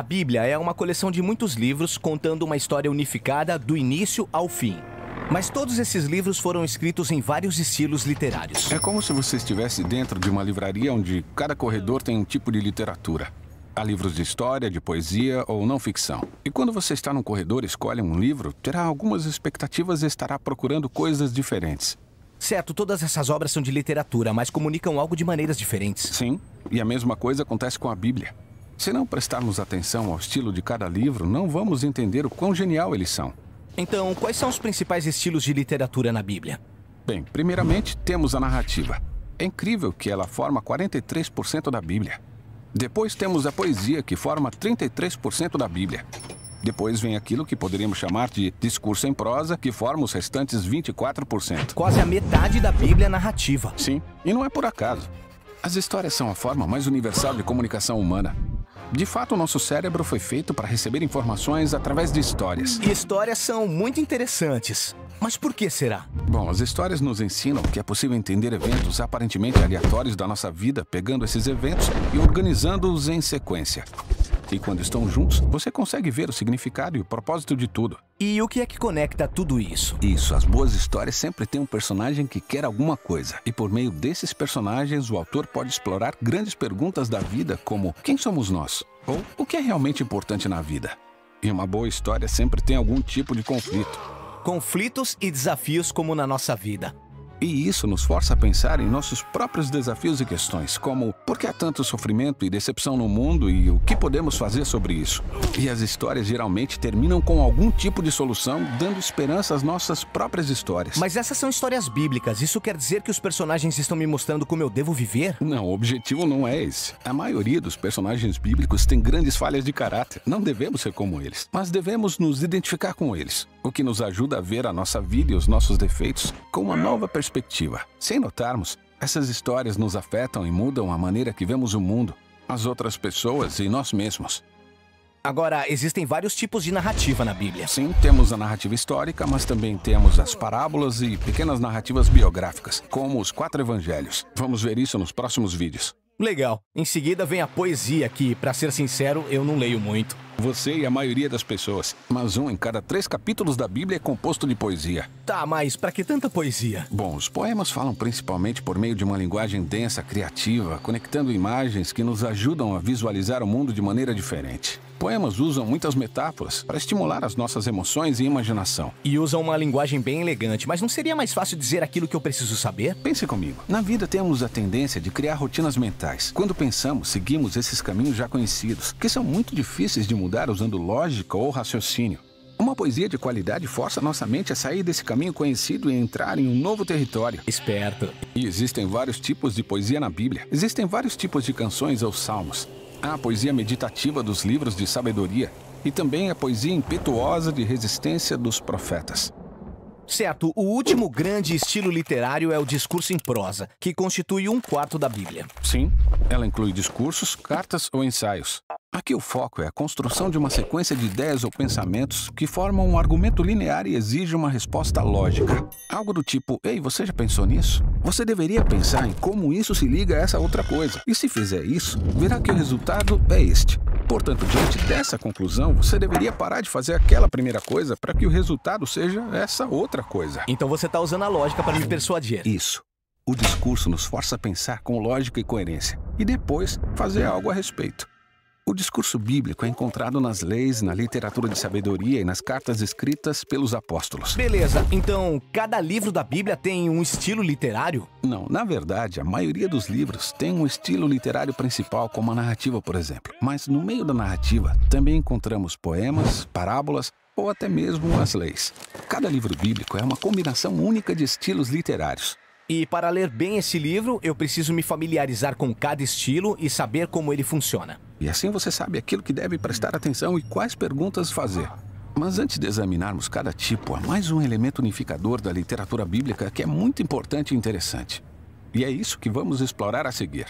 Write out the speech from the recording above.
A Bíblia é uma coleção de muitos livros contando uma história unificada do início ao fim. Mas todos esses livros foram escritos em vários estilos literários. É como se você estivesse dentro de uma livraria onde cada corredor tem um tipo de literatura. Há livros de história, de poesia ou não ficção. E quando você está num corredor e escolhe um livro, terá algumas expectativas e estará procurando coisas diferentes. Certo, todas essas obras são de literatura, mas comunicam algo de maneiras diferentes. Sim, e a mesma coisa acontece com a Bíblia. Se não prestarmos atenção ao estilo de cada livro, não vamos entender o quão genial eles são. Então, quais são os principais estilos de literatura na Bíblia? Bem, primeiramente, temos a narrativa. É incrível que ela forma 43% da Bíblia. Depois temos a poesia, que forma 33% da Bíblia. Depois vem aquilo que poderíamos chamar de discurso em prosa, que forma os restantes 24%. Quase a metade da Bíblia é narrativa. Sim, e não é por acaso. As histórias são a forma mais universal de comunicação humana. De fato, o nosso cérebro foi feito para receber informações através de histórias. E histórias são muito interessantes. Mas por que será? Bom, as histórias nos ensinam que é possível entender eventos aparentemente aleatórios da nossa vida, pegando esses eventos e organizando-os em sequência. E quando estão juntos, você consegue ver o significado e o propósito de tudo. E o que é que conecta tudo isso? Isso, as boas histórias sempre têm um personagem que quer alguma coisa. E por meio desses personagens, o autor pode explorar grandes perguntas da vida, como quem somos nós? Ou o que é realmente importante na vida? E uma boa história sempre tem algum tipo de conflito. Conflitos e desafios como na nossa vida. E isso nos força a pensar em nossos próprios desafios e questões, como por que há tanto sofrimento e decepção no mundo e o que podemos fazer sobre isso? E as histórias geralmente terminam com algum tipo de solução, dando esperança às nossas próprias histórias. Mas essas são histórias bíblicas. Isso quer dizer que os personagens estão me mostrando como eu devo viver? Não, o objetivo não é esse. A maioria dos personagens bíblicos tem grandes falhas de caráter. Não devemos ser como eles, mas devemos nos identificar com eles, o que nos ajuda a ver a nossa vida e os nossos defeitos com uma nova perspectiva. Sem notarmos, essas histórias nos afetam e mudam a maneira que vemos o mundo, as outras pessoas e nós mesmos. Agora, existem vários tipos de narrativa na Bíblia. Sim, temos a narrativa histórica, mas também temos as parábolas e pequenas narrativas biográficas, como os 4 evangelhos. Vamos ver isso nos próximos vídeos. Legal. Em seguida vem a poesia, que, pra ser sincero, eu não leio muito. Você e a maioria das pessoas. Mas 1 em cada 3 capítulos da Bíblia é composto de poesia. Tá, mas pra que tanta poesia? Bom, os poemas falam principalmente por meio de uma linguagem densa, criativa, conectando imagens que nos ajudam a visualizar o mundo de maneira diferente. Poemas usam muitas metáforas para estimular as nossas emoções e imaginação. E usam uma linguagem bem elegante, mas não seria mais fácil dizer aquilo que eu preciso saber? Pense comigo. Na vida temos a tendência de criar rotinas mentais. Quando pensamos, seguimos esses caminhos já conhecidos, que são muito difíceis de mudar usando lógica ou raciocínio. Uma poesia de qualidade força nossa mente a sair desse caminho conhecido e entrar em um novo território. Esperto. E existem vários tipos de poesia na Bíblia. Existem vários tipos de canções ou salmos. Há a poesia meditativa dos livros de sabedoria e também a poesia impetuosa de resistência dos profetas. Certo, o último grande estilo literário é o discurso em prosa, que constitui 1/4 da Bíblia. Sim, ela inclui discursos, cartas ou ensaios. Aqui o foco é a construção de uma sequência de ideias ou pensamentos que formam um argumento linear e exige uma resposta lógica. Algo do tipo, ei, você já pensou nisso? Você deveria pensar em como isso se liga a essa outra coisa. E se fizer isso, verá que o resultado é este. Portanto, diante dessa conclusão, você deveria parar de fazer aquela primeira coisa para que o resultado seja essa outra coisa. Então você tá usando a lógica para me persuadir. Isso. O discurso nos força a pensar com lógica e coerência, e depois fazer algo a respeito. O discurso bíblico é encontrado nas leis, na literatura de sabedoria e nas cartas escritas pelos apóstolos. Beleza, então cada livro da Bíblia tem um estilo literário? Não, na verdade, a maioria dos livros tem um estilo literário principal, como a narrativa, por exemplo. Mas no meio da narrativa também encontramos poemas, parábolas ou até mesmo as leis. Cada livro bíblico é uma combinação única de estilos literários. E para ler bem esse livro, eu preciso me familiarizar com cada estilo e saber como ele funciona. E assim você sabe aquilo que deve prestar atenção e quais perguntas fazer. Mas antes de examinarmos cada tipo, há mais um elemento unificador da literatura bíblica que é muito importante e interessante. E é isso que vamos explorar a seguir.